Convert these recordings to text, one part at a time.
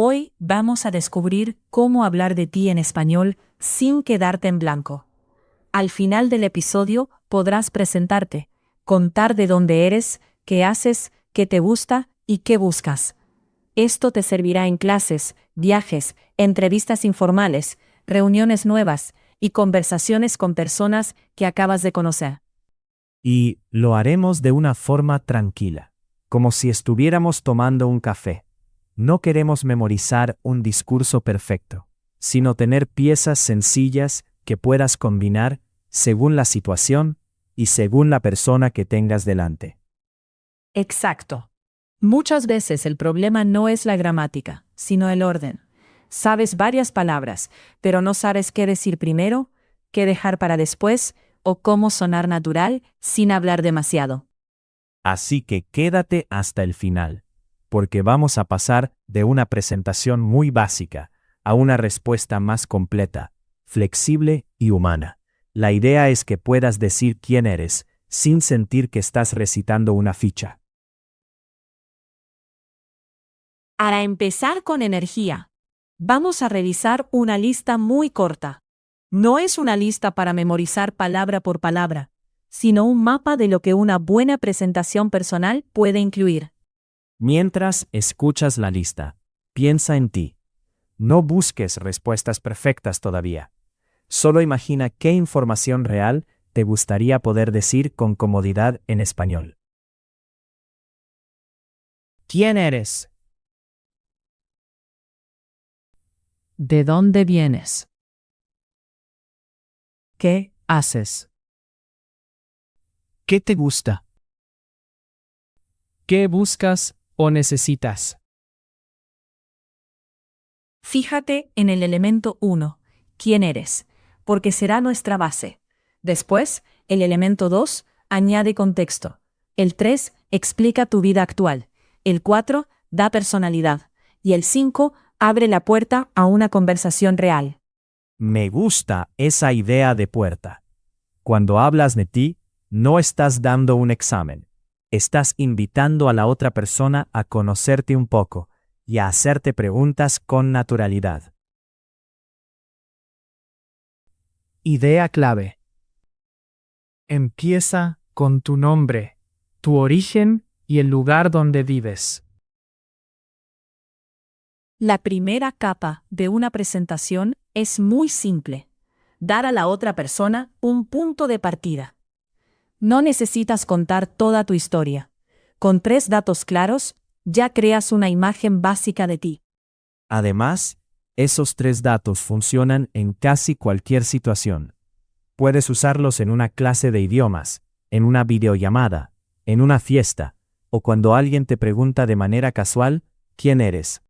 Hoy vamos a descubrir cómo hablar de ti en español sin quedarte en blanco. Al final del episodio podrás presentarte, contar de dónde eres, qué haces, qué te gusta y qué buscas. Esto te servirá en clases, viajes, entrevistas informales, reuniones nuevas y conversaciones con personas que acabas de conocer. Y lo haremos de una forma tranquila, como si estuviéramos tomando un café. No queremos memorizar un discurso perfecto, sino tener piezas sencillas que puedas combinar según la situación y según la persona que tengas delante. Exacto. Muchas veces el problema no es la gramática, sino el orden. Sabes varias palabras, pero no sabes qué decir primero, qué dejar para después o cómo sonar natural sin hablar demasiado. Así que quédate hasta el final, porque vamos a pasar de una presentación muy básica a una respuesta más completa, flexible y humana. La idea es que puedas decir quién eres, sin sentir que estás recitando una ficha. Para empezar con energía, vamos a revisar una lista muy corta. No es una lista para memorizar palabra por palabra, sino un mapa de lo que una buena presentación personal puede incluir. Mientras escuchas la lista, piensa en ti. No busques respuestas perfectas todavía. Solo imagina qué información real te gustaría poder decir con comodidad en español. ¿Quién eres? ¿De dónde vienes? ¿Qué haces? ¿Qué te gusta? ¿Qué buscas o necesitas? Fíjate en el elemento 1, ¿quién eres? Porque será nuestra base. Después, el elemento 2, añade contexto. El 3, explica tu vida actual. El 4, da personalidad. Y el 5, abre la puerta a una conversación real. Me gusta esa idea de puerta. Cuando hablas de ti, no estás dando un examen. Estás invitando a la otra persona a conocerte un poco y a hacerte preguntas con naturalidad. Idea clave. Empieza con tu nombre, tu origen y el lugar donde vives. La primera capa de una presentación es muy simple. Dar a la otra persona un punto de partida. No necesitas contar toda tu historia. Con 3 datos claros, ya creas una imagen básica de ti. Además, esos 3 datos funcionan en casi cualquier situación. Puedes usarlos en una clase de idiomas, en una videollamada, en una fiesta, o cuando alguien te pregunta de manera casual, ¿quién eres?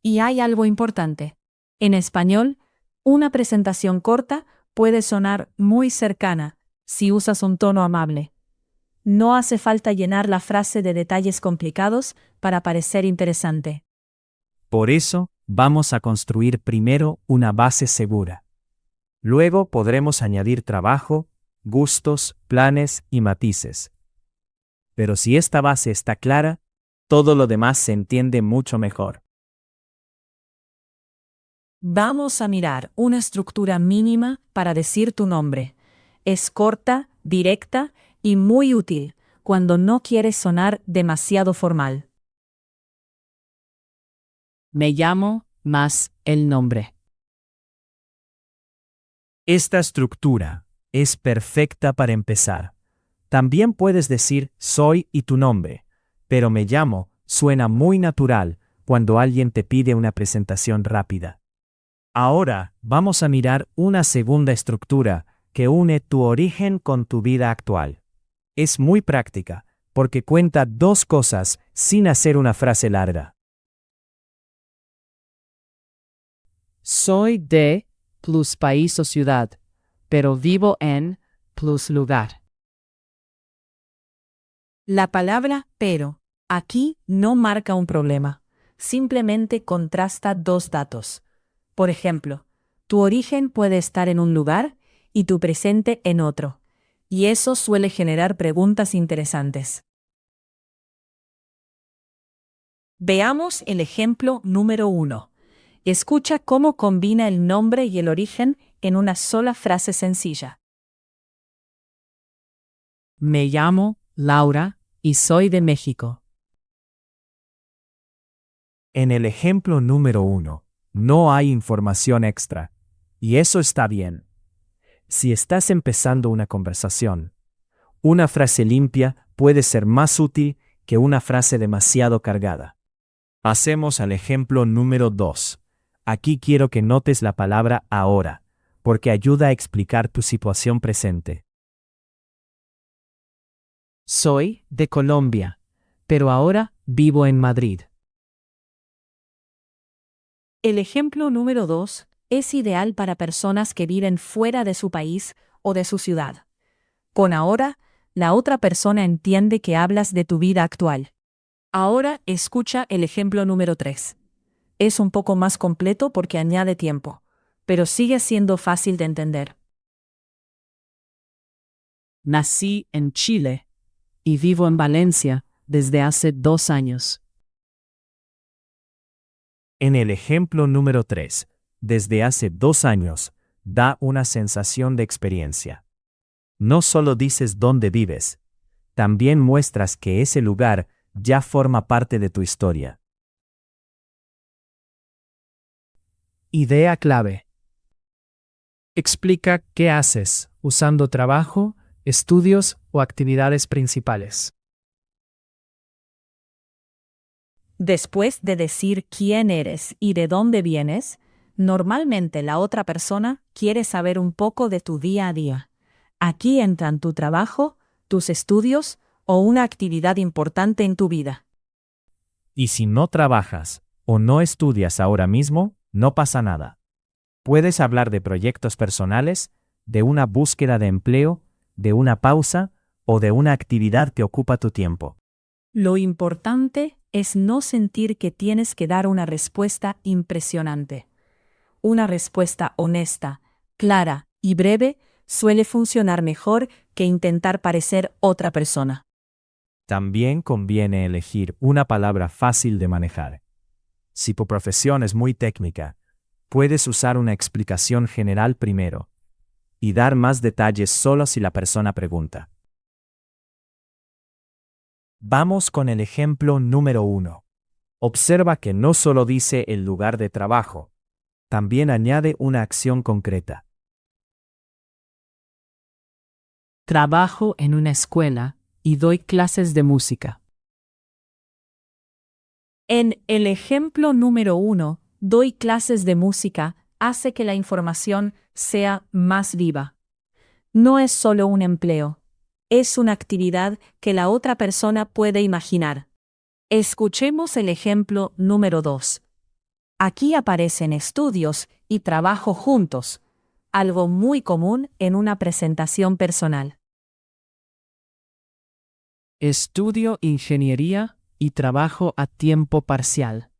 Y hay algo importante. En español, una presentación corta puede sonar muy cercana si usas un tono amable. No hace falta llenar la frase de detalles complicados para parecer interesante. Por eso, vamos a construir primero una base segura. Luego podremos añadir trabajo, gustos, planes y matices. Pero si esta base está clara, todo lo demás se entiende mucho mejor. Vamos a mirar una estructura mínima para decir tu nombre. Es corta, directa y muy útil cuando no quieres sonar demasiado formal. Me llamo más el nombre. Esta estructura es perfecta para empezar. También puedes decir soy y tu nombre, pero me llamo suena muy natural cuando alguien te pide una presentación rápida. Ahora vamos a mirar una segunda estructura que une tu origen con tu vida actual. Es muy práctica porque cuenta 2 cosas sin hacer una frase larga. Soy de plus país o ciudad, pero vivo en plus lugar. La palabra pero aquí no marca un problema, simplemente contrasta 2 datos. Por ejemplo, tu origen puede estar en un lugar y tu presente en otro, y eso suele generar preguntas interesantes. Veamos el ejemplo número 1. Escucha cómo combina el nombre y el origen en una sola frase sencilla. Me llamo Laura y soy de México. En el ejemplo número 1, no hay información extra, y eso está bien. Si estás empezando una conversación, una frase limpia puede ser más útil que una frase demasiado cargada. Pasemos al ejemplo número 2. Aquí quiero que notes la palabra ahora, porque ayuda a explicar tu situación presente. Soy de Colombia, pero ahora vivo en Madrid. El ejemplo número 2 es ideal para personas que viven fuera de su país o de su ciudad. Con ahora, la otra persona entiende que hablas de tu vida actual. Ahora escucha el ejemplo número 3. Es un poco más completo porque añade tiempo, pero sigue siendo fácil de entender. Nací en Chile y vivo en Valencia desde hace 2 años. En el ejemplo número 3, desde hace 2 años, da una sensación de experiencia. No solo dices dónde vives, también muestras que ese lugar ya forma parte de tu historia. Idea clave. Explica qué haces usando trabajo, estudios o actividades principales. Después de decir quién eres y de dónde vienes, normalmente la otra persona quiere saber un poco de tu día a día. Aquí entran tu trabajo, tus estudios o una actividad importante en tu vida. Y si no trabajas o no estudias ahora mismo, no pasa nada. Puedes hablar de proyectos personales, de una búsqueda de empleo, de una pausa o de una actividad que ocupa tu tiempo. Lo importante es no sentir que tienes que dar una respuesta impresionante. Una respuesta honesta, clara y breve suele funcionar mejor que intentar parecer otra persona. También conviene elegir una palabra fácil de manejar. Si tu profesión es muy técnica, puedes usar una explicación general primero y dar más detalles solo si la persona pregunta. Vamos con el ejemplo número 1. Observa que no solo dice el lugar de trabajo, también añade una acción concreta. Trabajo en una escuela y doy clases de música. En el ejemplo número 1, doy clases de música, hace que la información sea más viva. No es solo un empleo, es una actividad que la otra persona puede imaginar. Escuchemos el ejemplo número 2. Aquí aparecen estudios y trabajo juntos, algo muy común en una presentación personal. Estudio ingeniería y trabajo a tiempo parcial.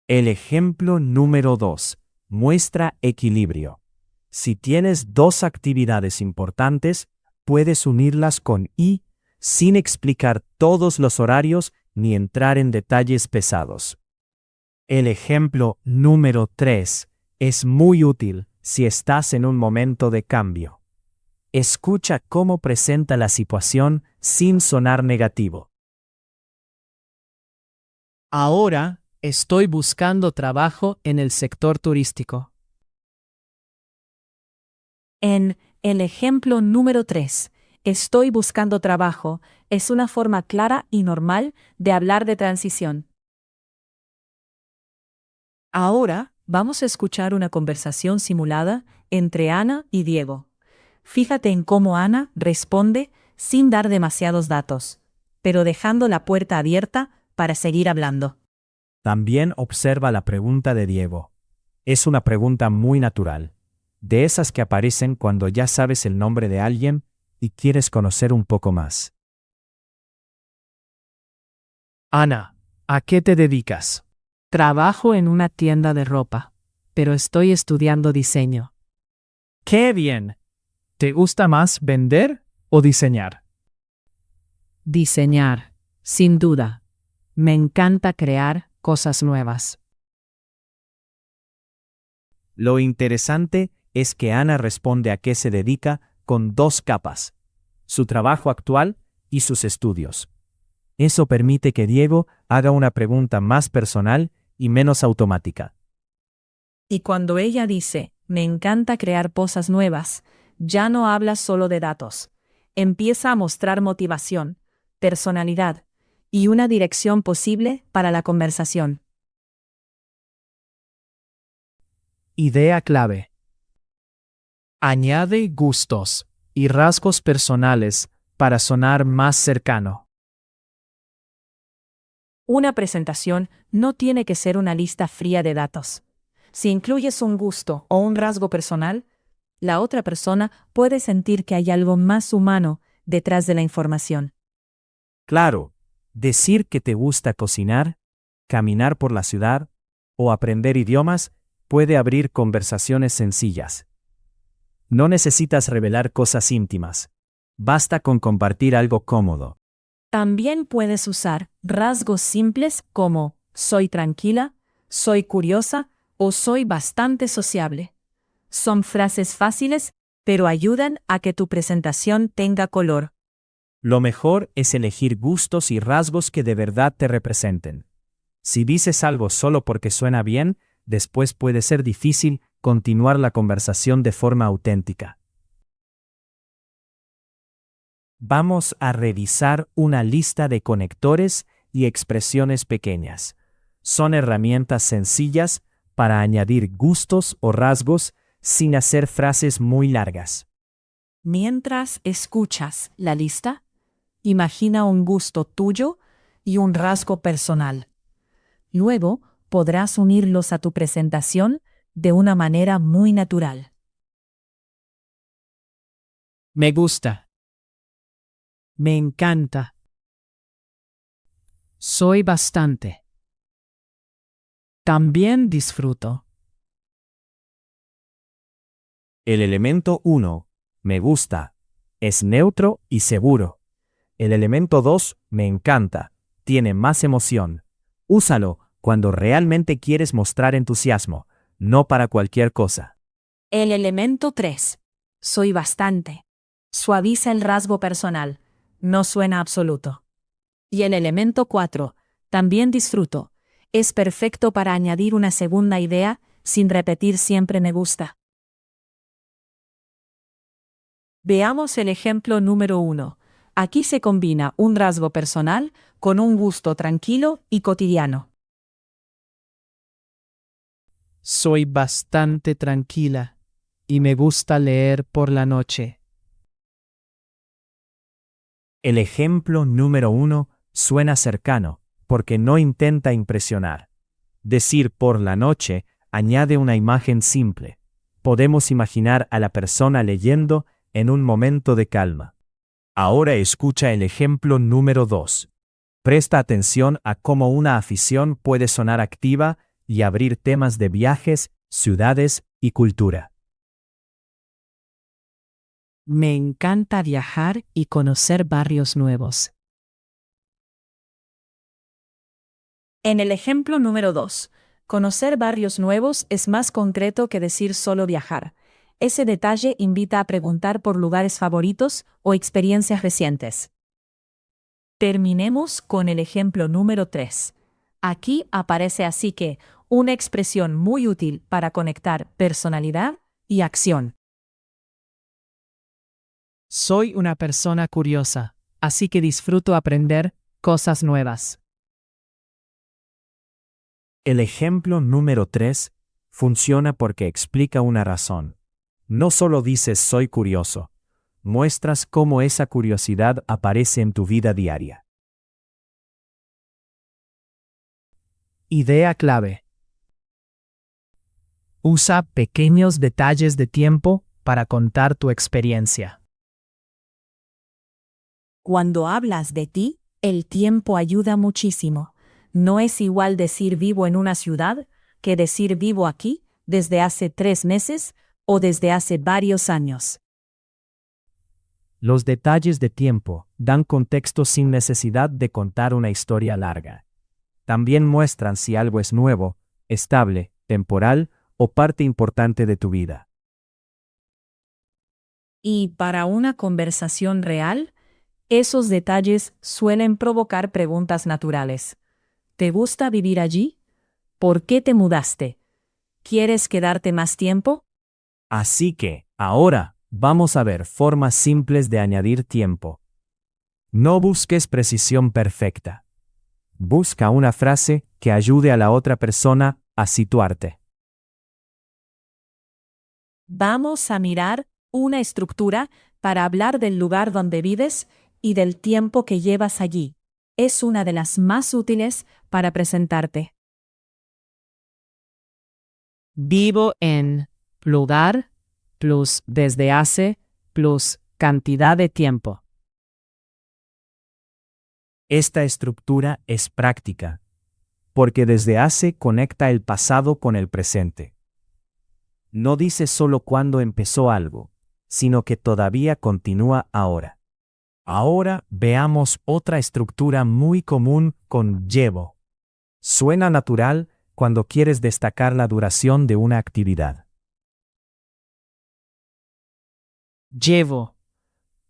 El ejemplo número 2 muestra equilibrio. Si tienes 2 actividades importantes, puedes unirlas con y, sin explicar todos los horarios ni entrar en detalles pesados. El ejemplo número 3 es muy útil si estás en un momento de cambio. Escucha cómo presenta la situación sin sonar negativo. Ahora estoy buscando trabajo en el sector turístico. En el ejemplo número 3, estoy buscando trabajo, es una forma clara y normal de hablar de transición. Ahora vamos a escuchar una conversación simulada entre Ana y Diego. Fíjate en cómo Ana responde sin dar demasiados datos, pero dejando la puerta abierta para seguir hablando. También observa la pregunta de Diego. Es una pregunta muy natural, de esas que aparecen cuando ya sabes el nombre de alguien y quieres conocer un poco más. Ana, ¿a qué te dedicas? Trabajo en una tienda de ropa, pero estoy estudiando diseño. ¡Qué bien! ¿Te gusta más vender o diseñar? Diseñar, sin duda. Me encanta crear cosas nuevas. Lo interesante es que Ana responde a qué se dedica con dos capas: su trabajo actual y sus estudios. Eso permite que Diego haga una pregunta más personal y menos automática. Y cuando ella dice, me encanta crear cosas nuevas, ya no habla solo de datos. Empieza a mostrar motivación, personalidad y una dirección posible para la conversación. Idea clave. Añade gustos y rasgos personales para sonar más cercano. Una presentación no tiene que ser una lista fría de datos. Si incluyes un gusto o un rasgo personal, la otra persona puede sentir que hay algo más humano detrás de la información. Claro, decir que te gusta cocinar, caminar por la ciudad o aprender idiomas puede abrir conversaciones sencillas. No necesitas revelar cosas íntimas. Basta con compartir algo cómodo. También puedes usar rasgos simples como soy tranquila, soy curiosa o soy bastante sociable. Son frases fáciles, pero ayudan a que tu presentación tenga color. Lo mejor es elegir gustos y rasgos que de verdad te representen. Si dices algo solo porque suena bien, después puede ser difícil continuar la conversación de forma auténtica. Vamos a revisar una lista de conectores y expresiones pequeñas. Son herramientas sencillas para añadir gustos o rasgos sin hacer frases muy largas. Mientras escuchas la lista, imagina un gusto tuyo y un rasgo personal. Luego podrás unirlos a tu presentación de una manera muy natural. Me gusta. Me encanta. Soy bastante. También disfruto. El elemento 1, me gusta, es neutro y seguro. El elemento 2, me encanta, tiene más emoción. Úsalo cuando realmente quieres mostrar entusiasmo, no para cualquier cosa. El elemento 3. Soy bastante. Suaviza el rasgo personal. No suena absoluto. Y el elemento 4. También disfruto. Es perfecto para añadir una segunda idea sin repetir siempre me gusta. Veamos el ejemplo número 1. Aquí se combina un rasgo personal con un gusto tranquilo y cotidiano. Soy bastante tranquila y me gusta leer por la noche. El ejemplo número 1 suena cercano, porque no intenta impresionar. Decir por la noche añade una imagen simple. Podemos imaginar a la persona leyendo en un momento de calma. Ahora escucha el ejemplo número 2. Presta atención a cómo una afición puede sonar activa y abrir temas de viajes, ciudades y cultura. Me encanta viajar y conocer barrios nuevos. En el ejemplo número 2, conocer barrios nuevos es más concreto que decir solo viajar. Ese detalle invita a preguntar por lugares favoritos o experiencias recientes. Terminemos con el ejemplo número 3. Aquí aparece así que una expresión muy útil para conectar personalidad y acción. Soy una persona curiosa, así que disfruto aprender cosas nuevas. El ejemplo número 3 funciona porque explica una razón. No solo dices soy curioso, muestras cómo esa curiosidad aparece en tu vida diaria. Idea clave. Usa pequeños detalles de tiempo para contar tu experiencia. Cuando hablas de ti, el tiempo ayuda muchísimo. No es igual decir vivo en una ciudad que decir vivo aquí desde hace 3 meses o desde hace varios años. Los detalles de tiempo dan contexto sin necesidad de contar una historia larga. También muestran si algo es nuevo, estable, temporal o parte importante de tu vida. Y para una conversación real, esos detalles suelen provocar preguntas naturales. ¿Te gusta vivir allí? ¿Por qué te mudaste? ¿Quieres quedarte más tiempo? Así que, ahora, vamos a ver formas simples de añadir tiempo. No busques precisión perfecta. Busca una frase que ayude a la otra persona a situarte. Vamos a mirar una estructura para hablar del lugar donde vives y del tiempo que llevas allí. Es una de las más útiles para presentarte. Vivo en lugar plus desde hace plus cantidad de tiempo. Esta estructura es práctica, porque desde hace conecta el pasado con el presente. No dice solo cuándo empezó algo, sino que todavía continúa ahora. Ahora veamos otra estructura muy común con llevo. Suena natural cuando quieres destacar la duración de una actividad. Llevo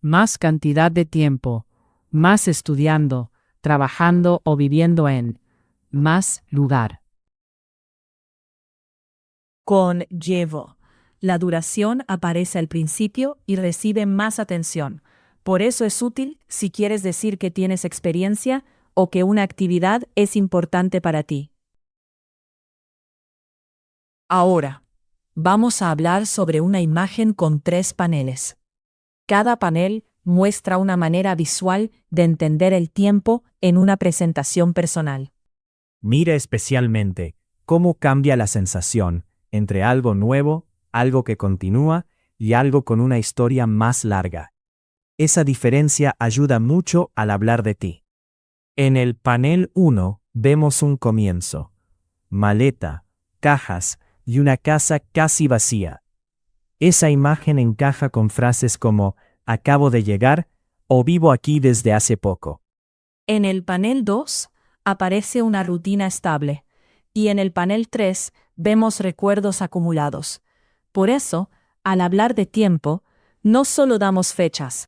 más cantidad de tiempo, más estudiando, trabajando o viviendo en más lugar. Con llevo, la duración aparece al principio y recibe más atención. Por eso es útil si quieres decir que tienes experiencia o que una actividad es importante para ti. Ahora, vamos a hablar sobre una imagen con 3 paneles. Cada panel muestra una manera visual de entender el tiempo en una presentación personal. Mira especialmente cómo cambia la sensación entre algo nuevo, algo que continúa y algo con una historia más larga. Esa diferencia ayuda mucho al hablar de ti. En el panel 1 vemos un comienzo, maleta, cajas y una casa casi vacía. Esa imagen encaja con frases como acabo de llegar o vivo aquí desde hace poco. En el panel 2 aparece una rutina estable y en el panel 3 vemos recuerdos acumulados. Por eso, al hablar de tiempo, no solo damos fechas,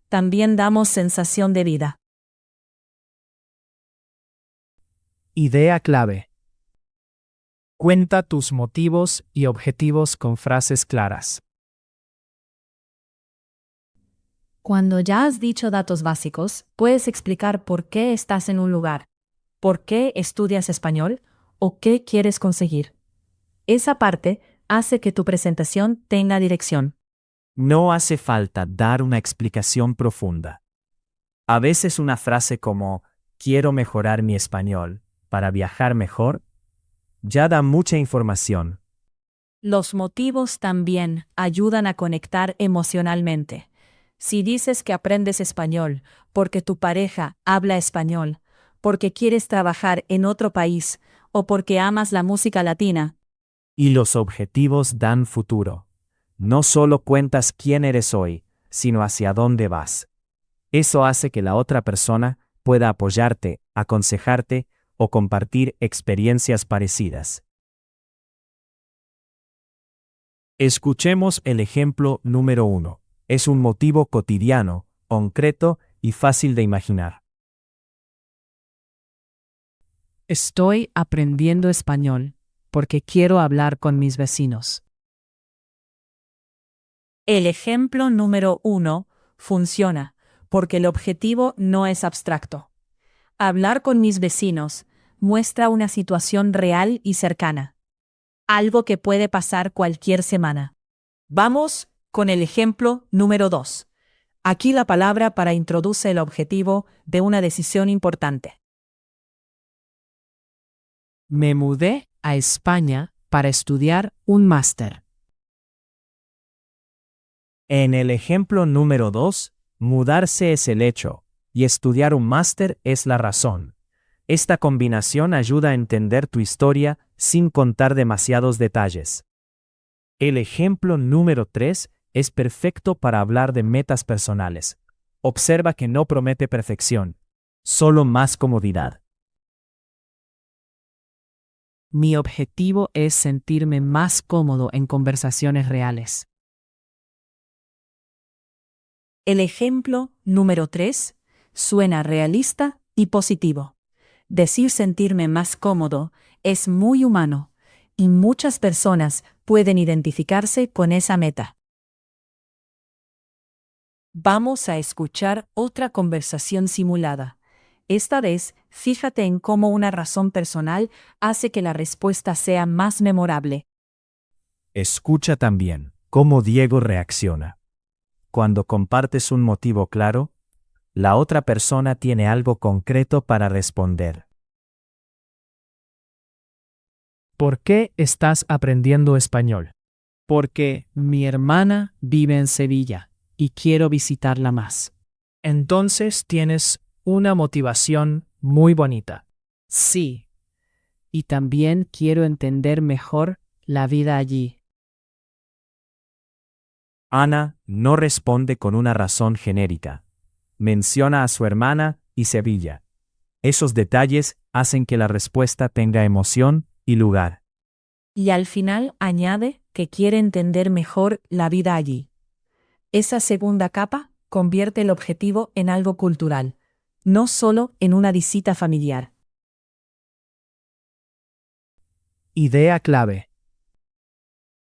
también damos sensación de vida. Idea clave. Cuenta tus motivos y objetivos con frases claras. Cuando ya has dicho datos básicos, puedes explicar por qué estás en un lugar, por qué estudias español o qué quieres conseguir. Esa parte hace que tu presentación tenga dirección. No hace falta dar una explicación profunda. A veces una frase como quiero mejorar mi español para viajar mejor ya da mucha información. Los motivos también ayudan a conectar emocionalmente. Si dices que aprendes español porque tu pareja habla español, porque quieres trabajar en otro país o porque amas la música latina, Y los objetivos dan futuro. No solo cuentas quién eres hoy, sino hacia dónde vas. Eso hace que la otra persona pueda apoyarte, aconsejarte o compartir experiencias parecidas. Escuchemos el ejemplo número 1. Es un motivo cotidiano, concreto y fácil de imaginar. Estoy aprendiendo español porque quiero hablar con mis vecinos. el ejemplo número 1 funciona porque el objetivo no es abstracto. Hablar con mis vecinos muestra una situación real y cercana, algo que puede pasar cualquier semana. Vamos con el ejemplo número 2. Aquí la palabra para introduce el objetivo de una decisión importante. Me mudé a España para estudiar un máster. En el ejemplo número 2, mudarse es el hecho, y estudiar un máster es la razón. Esta combinación ayuda a entender tu historia sin contar demasiados detalles. El ejemplo número 3 es perfecto para hablar de metas personales. Observa que no promete perfección, solo más comodidad. Mi objetivo es sentirme más cómodo en conversaciones reales. El ejemplo número 3 suena realista y positivo. Decir sentirme más cómodo es muy humano y muchas personas pueden identificarse con esa meta. Vamos a escuchar otra conversación simulada. Esta vez, fíjate en cómo una razón personal hace que la respuesta sea más memorable. Escucha también cómo Diego reacciona. Cuando compartes un motivo claro, la otra persona tiene algo concreto para responder. ¿Por qué estás aprendiendo español? Porque mi hermana vive en Sevilla y quiero visitarla más. Entonces tienes una motivación muy bonita. Sí. Y también quiero entender mejor la vida allí. Ana no responde con una razón genérica. Menciona a su hermana y Sevilla. Esos detalles hacen que la respuesta tenga emoción y lugar. Y al final añade que quiere entender mejor la vida allí. Esa segunda capa convierte el objetivo en algo cultural, no solo en una visita familiar. Idea clave.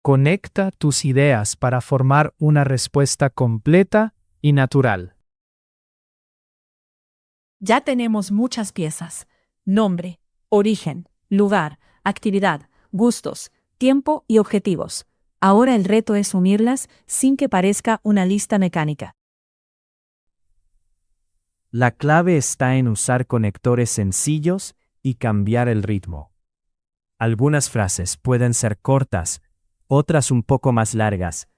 Conecta tus ideas para formar una respuesta completa y natural. Ya tenemos muchas piezas: nombre, origen, lugar, actividad, gustos, tiempo y objetivos. Ahora el reto es unirlas sin que parezca una lista mecánica. La clave está en usar conectores sencillos y cambiar el ritmo. Algunas frases pueden ser cortas, otras un poco más largas,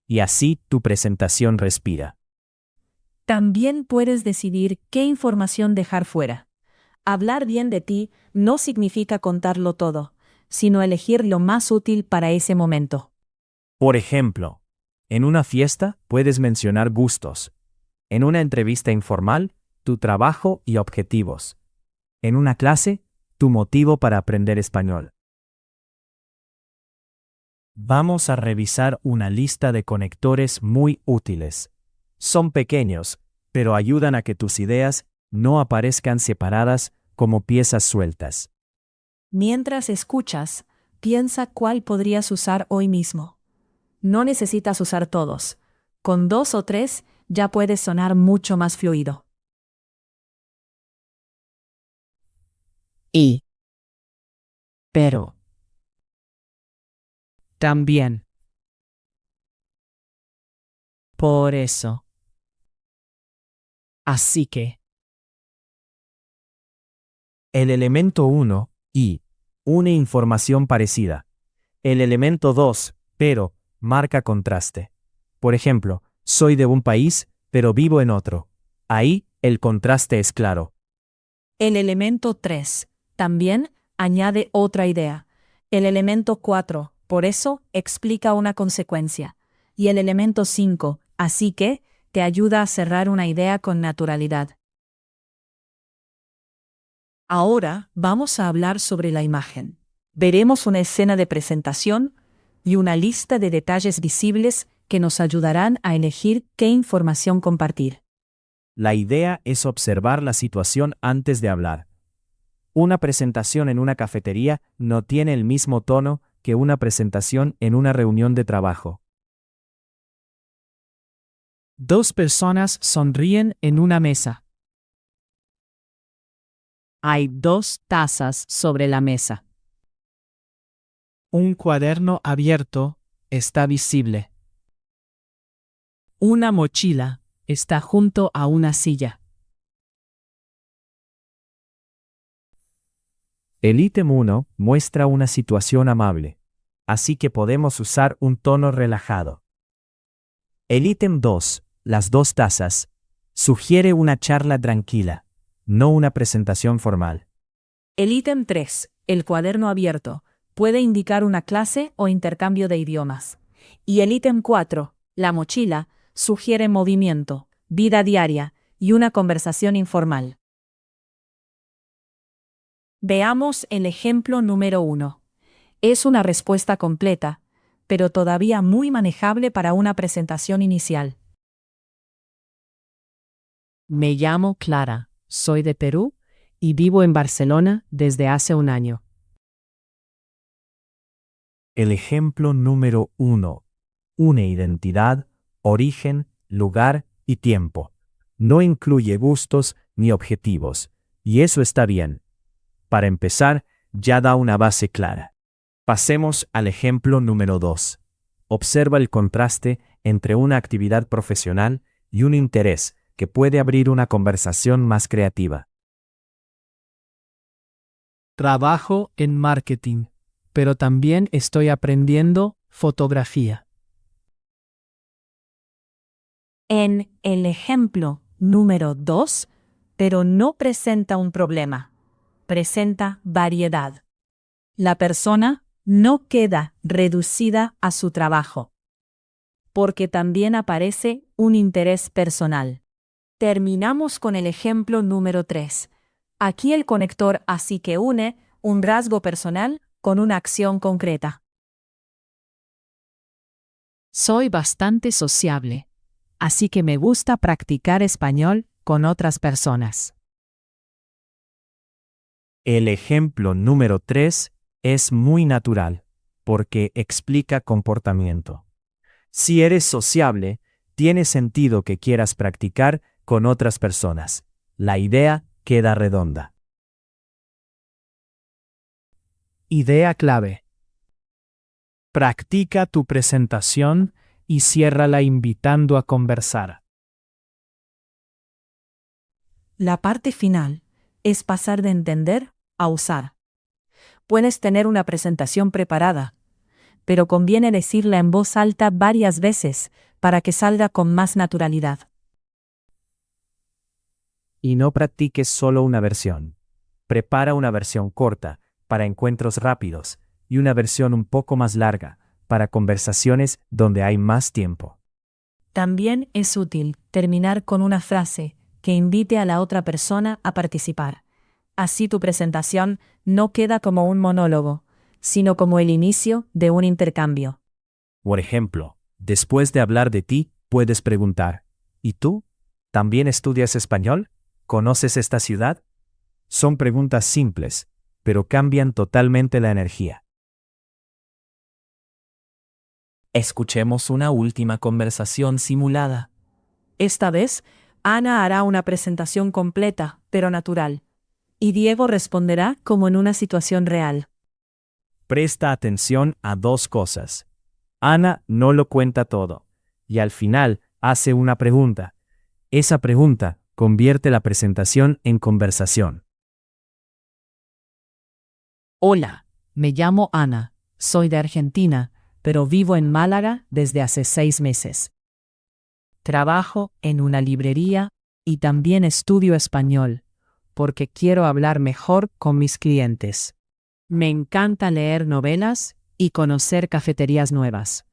y así tu presentación respira. También puedes decidir qué información dejar fuera. Hablar bien de ti no significa contarlo todo, sino elegir lo más útil para ese momento. Por ejemplo, en una fiesta puedes mencionar gustos. En una entrevista informal, tu trabajo y objetivos. En una clase, tu motivo para aprender español. Vamos a revisar una lista de conectores muy útiles. Son pequeños, pero ayudan a que tus ideas no aparezcan separadas como piezas sueltas. Mientras escuchas, piensa cuál podrías usar hoy mismo. No necesitas usar todos. Con 2 o 3 ya puedes sonar mucho más fluido. Y. Pero. También. Por eso. Así que. El elemento 1, y, une información parecida. El elemento 2, pero, marca contraste. Por ejemplo, soy de un país, pero vivo en otro. Ahí, el contraste es claro. El elemento 3 también añade otra idea. El elemento 4, por eso, explica una consecuencia. Y el elemento 5, así que, te ayuda a cerrar una idea con naturalidad. Ahora vamos a hablar sobre la imagen. Veremos una escena de presentación y una lista de detalles visibles que nos ayudarán a elegir qué información compartir. La idea es observar la situación antes de hablar. Una presentación en una cafetería no tiene el mismo tono que una presentación en una reunión de trabajo. 2 personas sonríen en una mesa. Hay 2 tazas sobre la mesa. Un cuaderno abierto está visible. Una mochila está junto a una silla. El ítem 1 muestra una situación amable, así que podemos usar un tono relajado. El ítem 2, las 2 tazas, sugiere una charla tranquila, no una presentación formal. El ítem 3, el cuaderno abierto, puede indicar una clase o intercambio de idiomas. Y el ítem 4, la mochila, sugiere movimiento, vida diaria y una conversación informal. Veamos el ejemplo número 1. Es una respuesta completa, pero todavía muy manejable para una presentación inicial. Me llamo Clara, soy de Perú y vivo en Barcelona desde hace un año. El ejemplo número 1. Une identidad, origen, lugar y tiempo. No incluye gustos ni objetivos, y eso está bien. Para empezar, ya da una base clara. Pasemos al ejemplo número 2. Observa el contraste entre una actividad profesional y un interés que puede abrir una conversación más creativa. Trabajo en marketing, pero también estoy aprendiendo fotografía. En el ejemplo número 2, pero no presenta un problema, presenta variedad. La persona no queda reducida a su trabajo, porque también aparece un interés personal. Terminamos con el ejemplo número 3. Aquí el conector así que une un rasgo personal con una acción concreta. Soy bastante sociable, así que me gusta practicar español con otras personas. El ejemplo número 3 es muy natural, porque explica comportamiento. Si eres sociable, tiene sentido que quieras practicar con otras personas. La idea queda redonda. Idea clave. Practica tu presentación y ciérrala invitando a conversar. La parte final es pasar de entender a usar. Puedes tener una presentación preparada, pero conviene decirla en voz alta varias veces para que salga con más naturalidad. Y no practiques solo una versión. Prepara una versión corta para encuentros rápidos y una versión un poco más larga para conversaciones donde hay más tiempo. También es útil terminar con una frase que invite a la otra persona a participar. Así tu presentación no queda como un monólogo, sino como el inicio de un intercambio. Por ejemplo, después de hablar de ti, puedes preguntar, ¿y tú? ¿También estudias español? ¿Conoces esta ciudad? Son preguntas simples, pero cambian totalmente la energía. Escuchemos una última conversación simulada. Esta vez, Ana hará una presentación completa, pero natural, y Diego responderá como en una situación real. Presta atención a dos cosas. Ana no lo cuenta todo, y al final hace una pregunta. Esa pregunta convierte la presentación en conversación. Hola, me llamo Ana, soy de Argentina, pero vivo en Málaga desde hace 6 meses. Trabajo en una librería y también estudio español, porque quiero hablar mejor con mis clientes. Me encanta leer novelas y conocer cafeterías nuevas.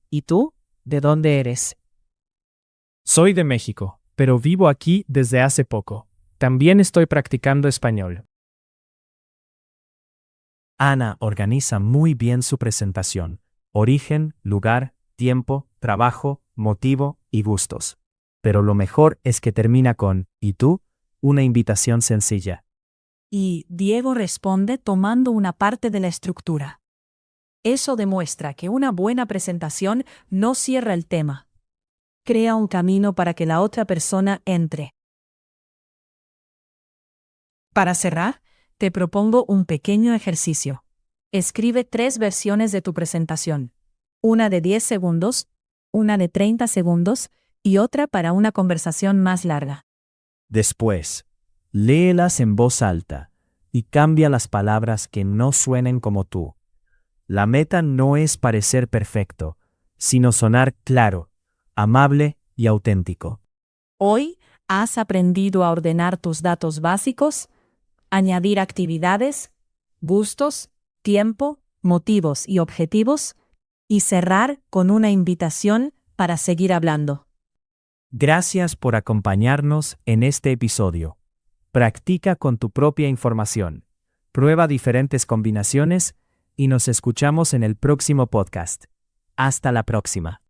¿Y tú? ¿De dónde eres? Soy de México, pero vivo aquí desde hace poco. También estoy practicando español. Ana organiza muy bien su presentación. Origen, lugar, tiempo, trabajo, motivo y gustos. Pero lo mejor es que termina con ¿y tú? Una invitación sencilla. Y Diego responde tomando una parte de la estructura. Eso demuestra que una buena presentación no cierra el tema. Crea un camino para que la otra persona entre. Para cerrar, te propongo un pequeño ejercicio. Escribe 3 versiones de tu presentación. Una de 10 segundos, una de 30 segundos y otra para una conversación más larga. Después, léelas en voz alta y cambia las palabras que no suenen como tú. La meta no es parecer perfecto, sino sonar claro, amable y auténtico. Hoy has aprendido a ordenar tus datos básicos, añadir actividades, gustos, tiempo, motivos y objetivos, y cerrar con una invitación para seguir hablando. Gracias por acompañarnos en este episodio. Practica con tu propia información. Prueba diferentes combinaciones y nos escuchamos en el próximo podcast. Hasta la próxima.